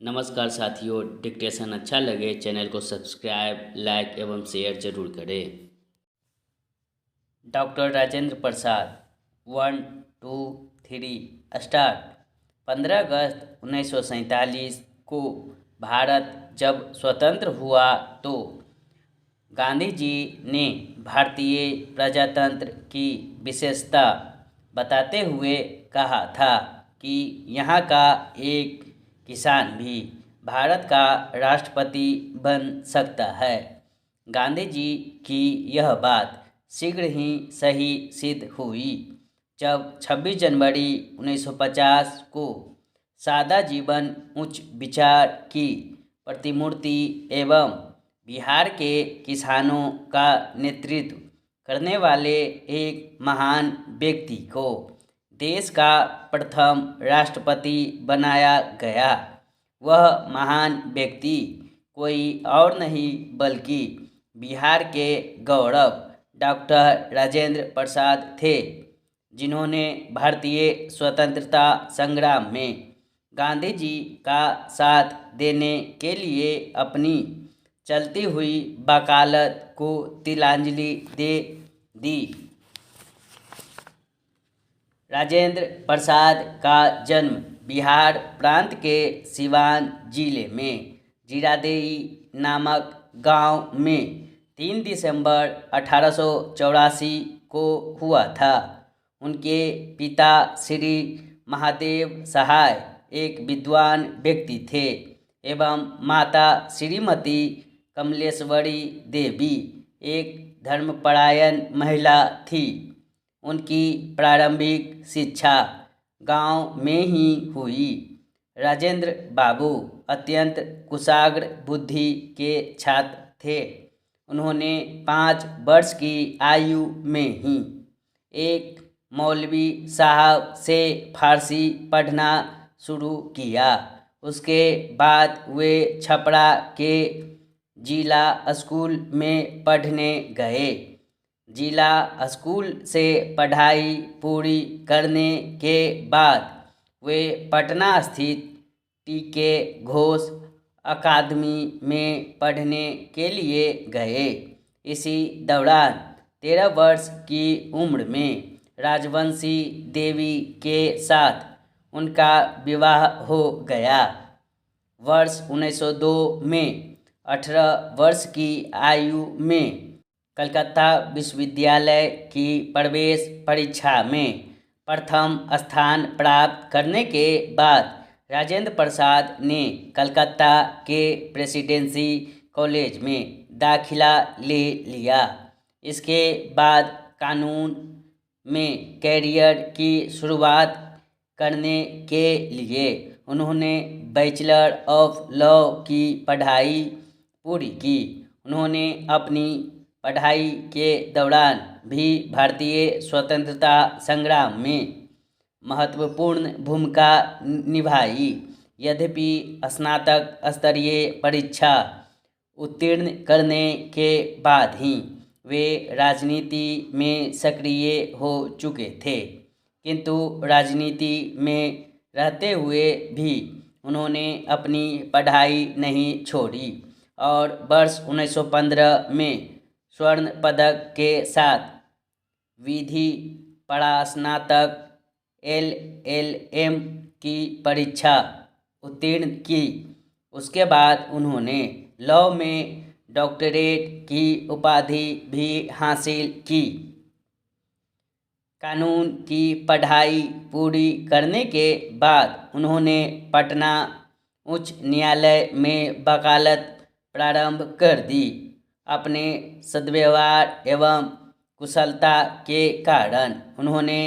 नमस्कार साथियों, डिक्टेशन अच्छा लगे चैनल को सब्सक्राइब, लाइक एवं शेयर जरूर करें। Doctor Rajendra Prasad 1, 2, 3 start. 15 अगस्त 1947 को भारत जब स्वतंत्र हुआ तो गांधी जी ने भारतीय प्रजातंत्र की विशेषता बताते हुए कहा था कि यहाँ का एक किसान भी भारत का राष्ट्रपति बन सकता है। गांधी जी की यह बात शीघ्र ही सही सिद्ध हुई जब 26 जनवरी 1950 को सादा जीवन उच्च विचार की प्रतिमूर्ति एवं बिहार के किसानों का नेतृत्व करने वाले एक महान व्यक्ति को देश का प्रथम राष्ट्रपति बनाया गया। वह महान व्यक्ति कोई और नहीं बल्कि बिहार के गौरव डॉक्टर राजेंद्र प्रसाद थे, जिन्होंने भारतीय स्वतंत्रता संग्राम में गांधी जी का साथ देने के लिए अपनी चलती हुई वकालत को तिलांजलि दे दी। राजेंद्र प्रसाद का जन्म बिहार प्रांत के सिवान जिले में जीरादेई नामक गांव में 3 दिसंबर 1884 को हुआ था। उनके पिता श्री महादेव सहाय एक विद्वान व्यक्ति थे एवं माता श्रीमती कमलेश्वरी देवी एक धर्मपरायण महिला थी। उनकी प्रारंभिक शिक्षा गांव में ही हुई। राजेंद्र बाबू अत्यंत कुशाग्र बुद्धि के छात्र थे। उन्होंने 5 वर्ष की आयु में ही एक मौलवी साहब से फारसी पढ़ना शुरू किया। उसके बाद वे छपरा के जिला स्कूल में पढ़ने गए। जिला स्कूल से पढ़ाई पूरी करने के बाद वे पटना स्थित टी.के. घोष अकादमी में पढ़ने के लिए गए। इसी दौरान 13 वर्ष की उम्र में राजवंशी देवी के साथ उनका विवाह हो गया। वर्ष 1902 में 18 वर्ष की आयु में कलकत्ता विश्वविद्यालय की प्रवेश परीक्षा में प्रथम स्थान प्राप्त करने के बाद राजेंद्र प्रसाद ने कलकत्ता के प्रेसिडेंसी कॉलेज में दाखिला ले लिया। इसके बाद कानून में कैरियर की शुरुआत करने के लिए उन्होंने बैचलर ऑफ लॉ की पढ़ाई पूरी की। उन्होंने अपनी पढ़ाई के दौरान भी भारतीय स्वतंत्रता संग्राम में महत्वपूर्ण भूमिका निभाई। यद्यपि स्नातक स्तरीय परीक्षा उत्तीर्ण करने के बाद ही वे राजनीति में सक्रिय हो चुके थे, किंतु राजनीति में रहते हुए भी उन्होंने अपनी पढ़ाई नहीं छोड़ी और वर्ष 1915 में स्वर्ण पदक के साथ विधि परास्नातक LL.M. की परीक्षा उत्तीर्ण की। उसके बाद उन्होंने लॉ में डॉक्टरेट की उपाधि भी हासिल की। कानून की पढ़ाई पूरी करने के बाद उन्होंने पटना उच्च न्यायालय में वकालत प्रारंभ कर दी। अपने सद्व्यवहार एवं कुशलता के कारण उन्होंने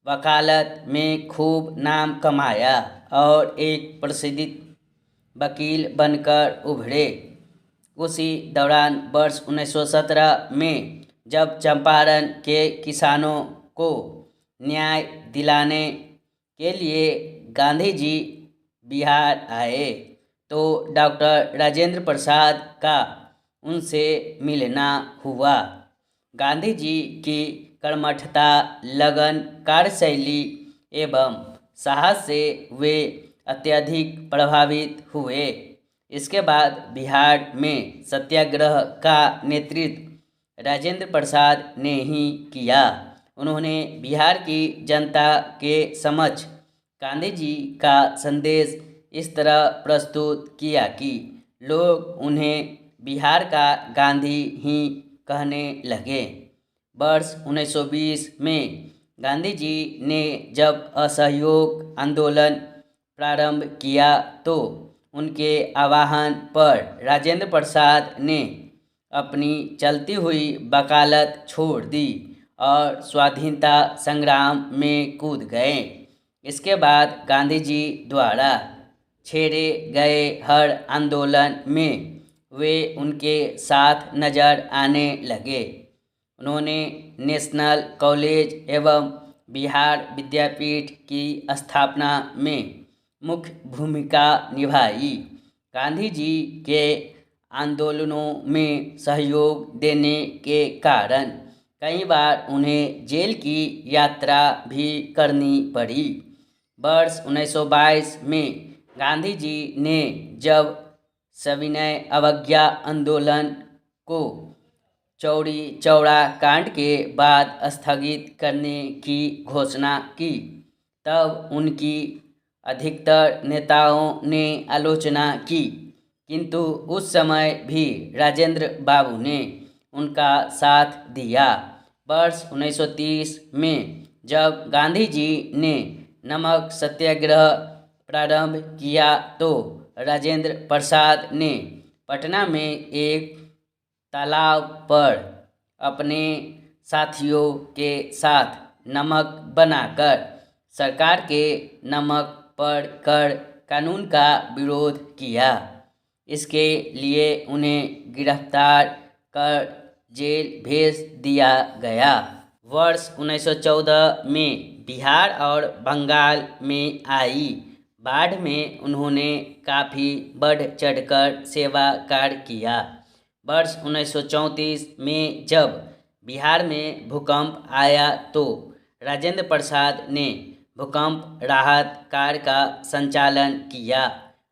वकालत में खूब नाम कमाया और एक प्रसिद्ध वकील बनकर उभरे। उसी दौरान वर्ष 1917 में जब चंपारण के किसानों को न्याय दिलाने के लिए गांधी जी बिहार आए तो डॉक्टर राजेंद्र प्रसाद का उनसे मिलना हुआ। गांधी जी की कर्मठता, लगन, कार्यशैली एवं साहस से वे अत्यधिक प्रभावित हुए। इसके बाद बिहार में सत्याग्रह का नेतृत्व राजेंद्र प्रसाद ने ही किया। उन्होंने बिहार की जनता के समक्ष गांधी जी का संदेश इस तरह प्रस्तुत किया कि लोग उन्हें बिहार का गांधी ही कहने लगे। वर्ष 1920 में गांधी जी ने जब असहयोग आंदोलन प्रारंभ किया तो उनके आह्वान पर राजेंद्र प्रसाद ने अपनी चलती हुई वकालत छोड़ दी और स्वाधीनता संग्राम में कूद गए। इसके बाद गांधी जी द्वारा छेड़े गए हर आंदोलन में वे उनके साथ नजर आने लगे। उन्होंने नेशनल कॉलेज एवं बिहार विद्यापीठ की स्थापना में मुख्य भूमिका निभाई। गांधी जी के आंदोलनों में सहयोग देने के कारण कई बार उन्हें जेल की यात्रा भी करनी पड़ी। वर्ष 1922 में गांधी जी ने जब सविनय अवज्ञा आंदोलन को चौरी चौरा कांड के बाद स्थगित करने की घोषणा की, तब उनकी अधिकतर नेताओं ने आलोचना की, किंतु उस समय भी राजेंद्र बाबू ने उनका साथ दिया। वर्ष 1930 में जब गांधी जी ने नमक सत्याग्रह प्रारंभ किया तो राजेंद्र प्रसाद ने पटना में एक तालाब पर अपने साथियों के साथ नमक बनाकर सरकार के नमक पर कर कानून का विरोध किया। इसके लिए उन्हें गिरफ्तार कर जेल भेज दिया गया। वर्ष 1914 में बिहार और बंगाल में आई बाढ़ में उन्होंने काफ़ी बढ़ चढ़कर सेवा कार्य किया। वर्ष 1934 में जब बिहार में भूकंप आया तो राजेंद्र प्रसाद ने भूकंप राहत कार्य का संचालन किया।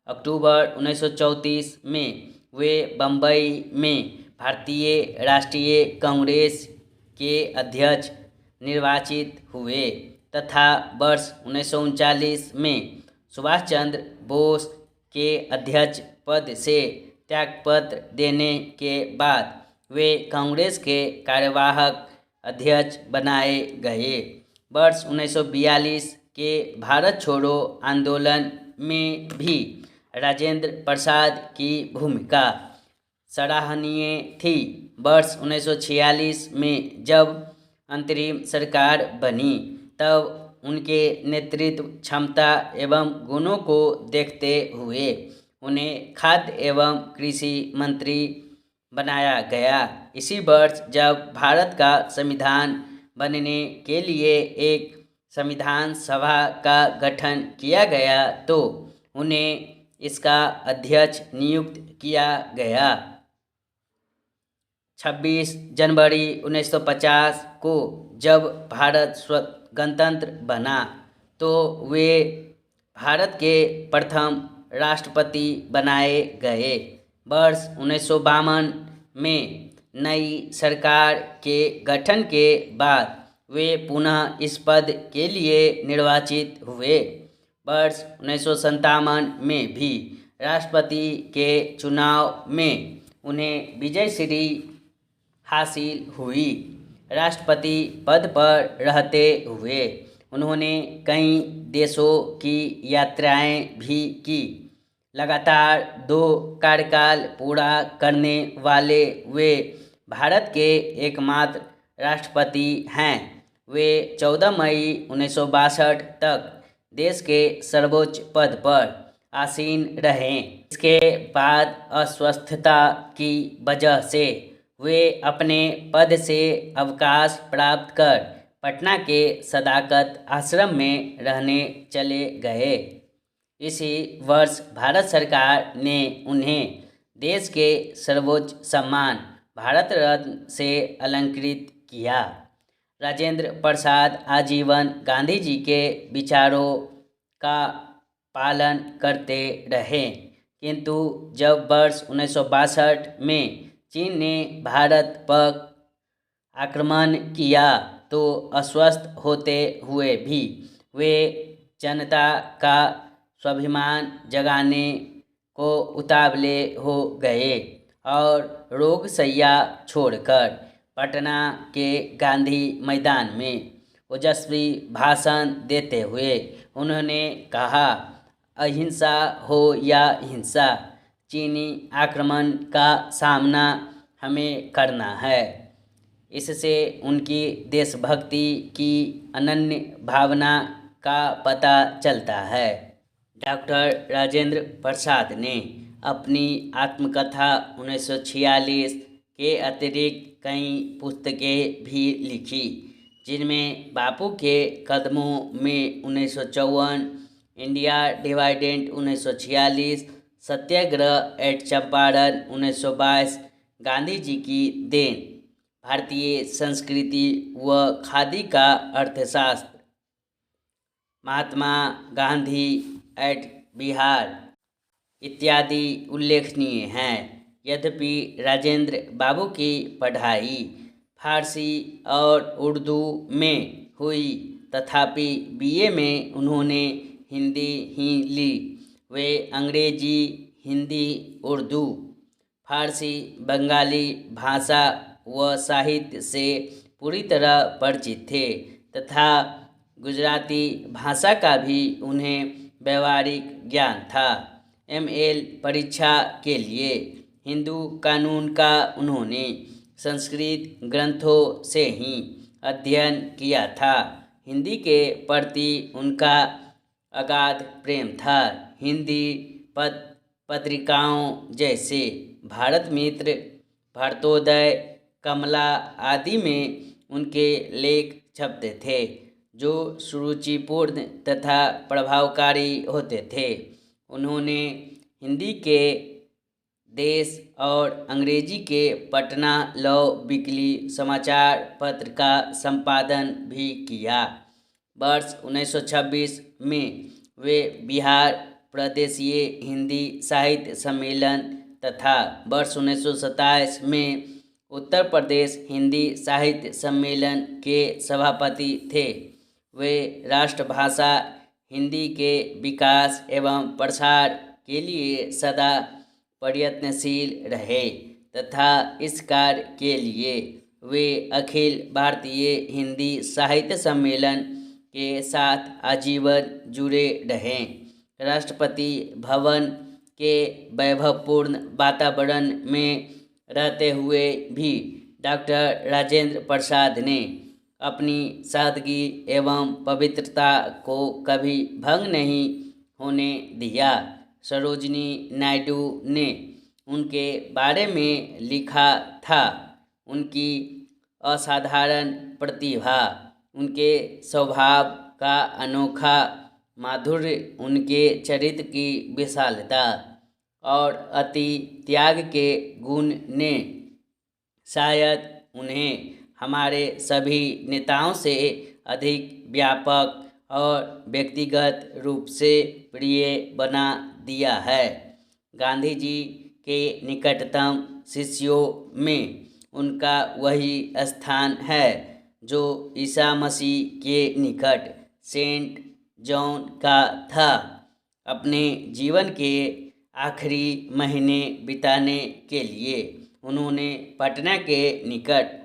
अक्टूबर 1934 में वे बम्बई में भारतीय राष्ट्रीय कांग्रेस के अध्यक्ष निर्वाचित हुए तथा वर्ष 1939 में सुभाष चंद्र बोस के अध्यक्ष पद से त्यागपत्र देने के बाद वे कांग्रेस के कार्यवाहक अध्यक्ष बनाए गए। वर्ष 1942 के भारत छोड़ो आंदोलन में भी राजेंद्र प्रसाद की भूमिका सराहनीय थी। वर्ष 1946 में जब अंतरिम सरकार बनी तब उनके नेतृत्व क्षमता एवं गुणों को देखते हुए उन्हें खाद्य एवं कृषि मंत्री बनाया गया। इसी वर्ष जब भारत का संविधान बनने के लिए एक संविधान सभा का गठन किया गया तो उन्हें इसका अध्यक्ष नियुक्त किया गया। 26 जनवरी 1950 को जब भारत गणतंत्र बना तो वे भारत के प्रथम राष्ट्रपति बनाए गए। वर्ष 1952 में नई सरकार के गठन के बाद वे पुनः इस पद के लिए निर्वाचित हुए। वर्ष 1957 में भी राष्ट्रपति के चुनाव में उन्हें विजयश्री हासिल हुई। राष्ट्रपति पद पर रहते हुए उन्होंने कई देशों की यात्राएं भी की। लगातार 2 कार्यकाल पूरा करने वाले वे भारत के एकमात्र राष्ट्रपति हैं। वे 14 मई 1962 तक देश के सर्वोच्च पद पर आसीन रहे। इसके बाद अस्वस्थता की वजह से वे अपने पद से अवकाश प्राप्त कर पटना के सदाकत आश्रम में रहने चले गए। इसी वर्ष भारत सरकार ने उन्हें देश के सर्वोच्च सम्मान भारत रत्न से अलंकृत किया। राजेंद्र प्रसाद आजीवन गांधी जी के विचारों का पालन करते रहे। किंतु जब वर्ष 1962 में चीन ने भारत पर आक्रमण किया तो अस्वस्थ होते हुए भी वे जनता का स्वाभिमान जगाने को उतावले हो गए और रोगशैया छोड़कर पटना के गांधी मैदान में ओजस्वी भाषण देते हुए उन्होंने कहा, अहिंसा हो या हिंसा, चीनी आक्रमण का सामना हमें करना है। इससे उनकी देशभक्ति की अनन्य भावना का पता चलता है। डॉक्टर राजेंद्र प्रसाद ने अपनी आत्मकथा 1946 के अतिरिक्त कई पुस्तकें भी लिखी, जिनमें बापू के कदमों में 1954, इंडिया डिवाइडेड 1946, सत्याग्रह एट चंपारण 1922, गांधी जी की देन, भारतीय संस्कृति व खादी का अर्थशास्त्र, महात्मा गांधी एट बिहार इत्यादि उल्लेखनीय हैं। यद्यपि राजेंद्र बाबू की पढ़ाई फारसी और उर्दू में हुई, तथापि बीए में उन्होंने हिंदी ही ली। वे अंग्रेजी, हिंदी, उर्दू, फारसी, बंगाली भाषा व साहित्य से पूरी तरह परिचित थे तथा गुजराती भाषा का भी उन्हें व्यवहारिक ज्ञान था। एमएल परीक्षा के लिए हिंदू कानून का उन्होंने संस्कृत ग्रंथों से ही अध्ययन किया था। हिंदी के प्रति उनका अगाध प्रेम था। हिंदी पत्रिकाओं जैसे भारत मित्र, भारतोदय, कमला आदि में उनके लेख छपते थे, जो सुरुचिपूर्ण तथा प्रभावकारी होते थे। उन्होंने हिंदी के देश और अंग्रेजी के पटना लॉ वीकली समाचार पत्र का संपादन भी किया। वर्ष 1926 में वे बिहार प्रदेशीय हिंदी साहित्य सम्मेलन तथा वर्ष 1927 में उत्तर प्रदेश हिंदी साहित्य सम्मेलन के सभापति थे। वे राष्ट्रभाषा हिंदी के विकास एवं प्रसार के लिए सदा प्रयत्नशील रहे तथा इस कार्य के लिए वे अखिल भारतीय हिंदी साहित्य सम्मेलन के साथ आजीवन जुड़े रहे। राष्ट्रपति भवन के वैभवपूर्ण वातावरण में रहते हुए भी डॉक्टर राजेंद्र प्रसाद ने अपनी सादगी एवं पवित्रता को कभी भंग नहीं होने दिया। सरोजिनी नायडू ने उनके बारे में लिखा था, उनकी असाधारण प्रतिभा, उनके स्वभाव का अनोखा माधुर्य, उनके चरित्र की विशालता और अति त्याग के गुण ने शायद उन्हें हमारे सभी नेताओं से अधिक व्यापक और व्यक्तिगत रूप से प्रिय बना दिया है। गांधी जी के निकटतम शिष्यों में उनका वही स्थान है जो ईसा मसीह के निकट सेंट जॉन का था। अपने जीवन के आखिरी महीने बिताने के लिए उन्होंने पटना के निकट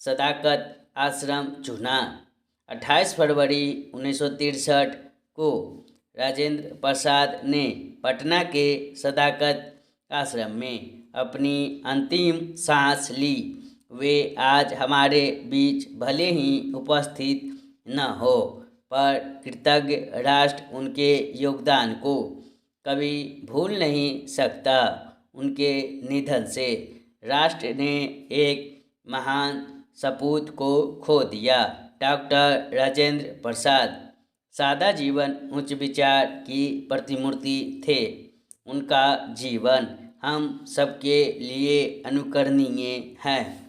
सदाकत आश्रम चुना। 28 फरवरी 1963 को राजेंद्र प्रसाद ने पटना के सदाकत आश्रम में अपनी अंतिम सांस ली। वे आज हमारे बीच भले ही उपस्थित न हो, पर कृतज्ञ राष्ट्र उनके योगदान को कभी भूल नहीं सकता। उनके निधन से राष्ट्र ने एक महान सपूत को खो दिया। डॉक्टर राजेंद्र प्रसाद सादा जीवन उच्च विचार की प्रतिमूर्ति थे। उनका जीवन हम सबके लिए अनुकरणीय है।